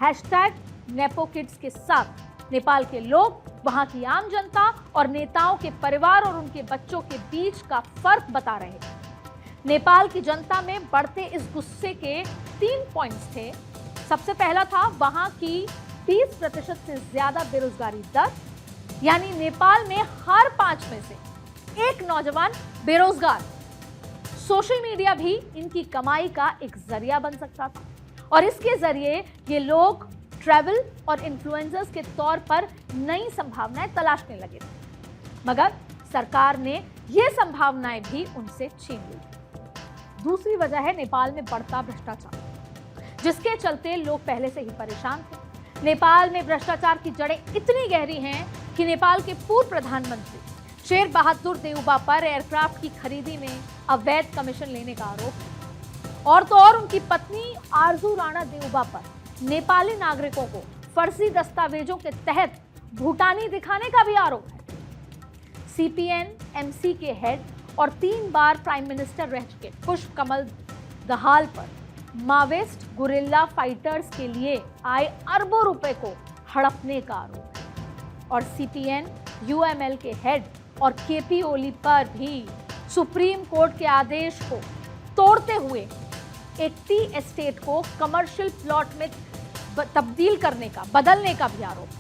#NepoKids के साथ नेपाल के लोग, वहां की आम जनता और नेताओं के परिवार और उनके बच्चों के बीच का फर्क बता रहे हैं। नेपाल की जनता में बढ़ते इस गुस्से के 3 पॉइंट्स थे। सबसे पहला था वहां की 30% से ज्यादा बेरोजगारी दर, यानी नेपाल में हर 5 में से 1 नौजवान बेरोजगार। सोशल मीडिया भी इनकी कमाई का एक जरिया बन सकता था और इसके जरिए ये लोग ट्रैवल और इन्फ्लुएंसर्स के तौर पर नई संभावनाएं तलाशने लगे थे, मगर सरकार ने ये संभावनाएं भी उनसे छीन ली। दूसरी वजह है नेपाल में बढ़ता भ्रष्टाचार, जिसके चलते लोग पहले से ही परेशान थे। नेपाल में भ्रष्टाचार की जड़ें इतनी गहरी हैं कि नेपाल के पूर्व प्रधानमंत्री शेर बहादुर देउबा पर एयरक्राफ्ट की खरीदी में अवैध कमीशन लेने का आरोप है। और तो और उनकी पत्नी आरजू राणा देउबा पर नेपाली नागरिकों को फर्जी दस्तावेजों के तहत भूटानी दिखाने का भी आरोप है। CPN-MC के हेड और 3 बार प्राइम मिनिस्टर रह चुके पुष्प कमल दहाल पर माओवादिस्ट गुरिल्ला फाइटर्स के लिए आए अरबों रुपए को हड़पने का आरोप है। और CPN-UML के हेड और KP ओली पर भी सुप्रीम कोर्ट के आदेश को तोड़ते हुए एक टी एस्टेट को कमर्शियल प्लॉट में तब्दील करने का, बदलने का भी आरोप है।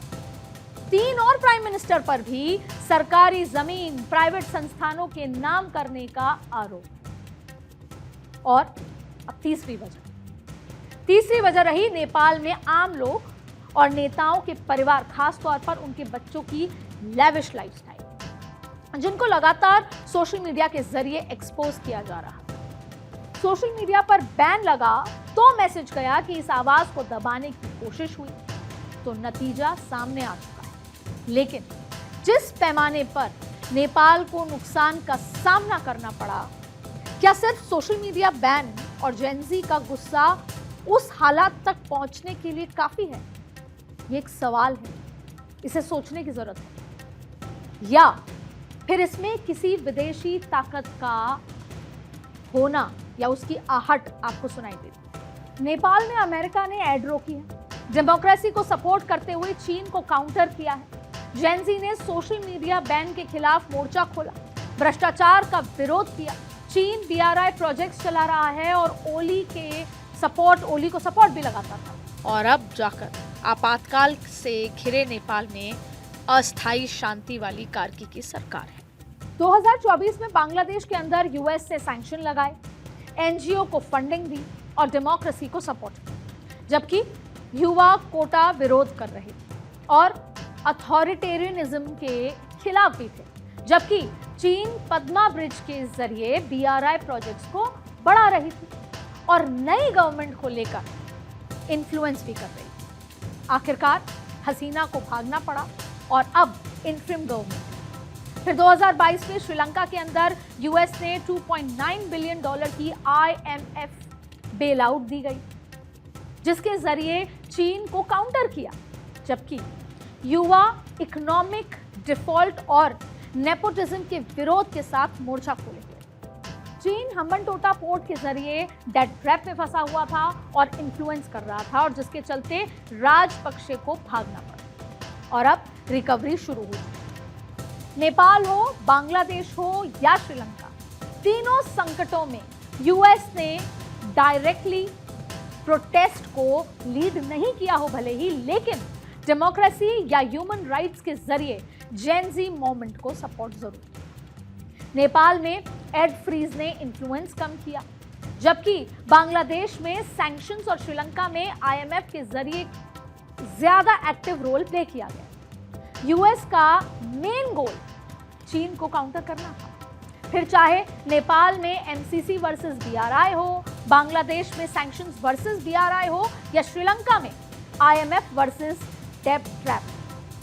3 और प्राइम मिनिस्टर पर भी सरकारी जमीन प्राइवेट संस्थानों के नाम करने का आरोप। और अब तीसरी वजह रही नेपाल में आम लोग और नेताओं के परिवार, खासतौर पर उनके बच्चों की लैविश लाइफस्टाइल, जिनको लगातार सोशल मीडिया के जरिए एक्सपोज किया जा रहा है। सोशल मीडिया पर बैन लगा तो मैसेज गया कि इस आवाज को दबाने की कोशिश हुई, तो नतीजा सामने आ चुका है। लेकिन जिस पैमाने पर नेपाल को नुकसान का सामना करना पड़ा, क्या सिर्फ सोशल मीडिया बैन और जेनजी का गुस्सा उस हालात तक पहुंचने के लिए काफी है? ये एक सवाल है, इसे सोचने की जरूरत है। या फिर इसमें किसी विदेशी ताकत का होना या उसकी आहट आपको सुनाई देती। नेपाल में अमेरिका ने एड रोकी है, डेमोक्रेसी को सपोर्ट करते हुए चीन को काउंटर किया है। जेनजी ने सोशल मीडिया बैन के खिलाफ मोर्चा खोला, भ्रष्टाचार का विरोध किया। चीन BRI प्रोजेक्ट्स चला रहा है और ओली को सपोर्ट भी लगाता था। और अब जाकर आपातकाल से घिरे नेपाल में अस्थायी शांति वाली कार्की की सरकार है। 2024 में बांग्लादेश के अंदर US से सैंक्शन लगाए, NGO को फंडिंग दी और डेमोक्रेसी को सपोर्ट किया, जबकि युवा कोटा विरोध कर रहे थे और अथॉरिटेरियनिज्म के खिलाफ भी थे। जबकि चीन पद्मा ब्रिज के जरिए BRI प्रोजेक्ट्स को बढ़ा रही थी और नई गवर्नमेंट को लेकर इन्फ्लुएंस भी कर रही थी। आखिरकार हसीना को भागना पड़ा और अब इंटरिम गवर्नमेंट। फिर 2022 में श्रीलंका के अंदर US ने $2.9 बिलियन की IMF बेल आउट दी गई, जिसके जरिए चीन को काउंटर किया, जबकि युवा इकोनॉमिक डिफॉल्ट और नेपोटिज्म के विरोध के साथ मोर्चा खोले हुए। चीन हम्बनटोटा पोर्ट के जरिए डेट ट्रैप में फंसा हुआ था और इन्फ्लुएंस कर रहा था, और जिसके चलते राजपक्षे को भागना पड़ा और अब रिकवरी शुरू हुई। नेपाल हो, बांग्लादेश हो या श्रीलंका, तीनों संकटों में US ने डायरेक्टली प्रोटेस्ट को लीड नहीं किया हो भले ही, लेकिन डेमोक्रेसी या ह्यूमन राइट्स के जरिए जेनजी मूवमेंट को सपोर्ट जरूर किया। नेपाल में एड फ्रीज ने इन्फ्लुएंस कम किया, जबकि बांग्लादेश में सैंक्शंस और श्रीलंका में IMF के जरिए ज्यादा एक्टिव रोल प्ले किया गया। US का मेन गोल चीन को काउंटर करना था। फिर चाहे नेपाल में MCC वर्सेस BRI हो, बांग्लादेश में सैंक्शंस वर्सेस BRI हो या श्रीलंका में IMF वर्सेस डेट ट्रैप।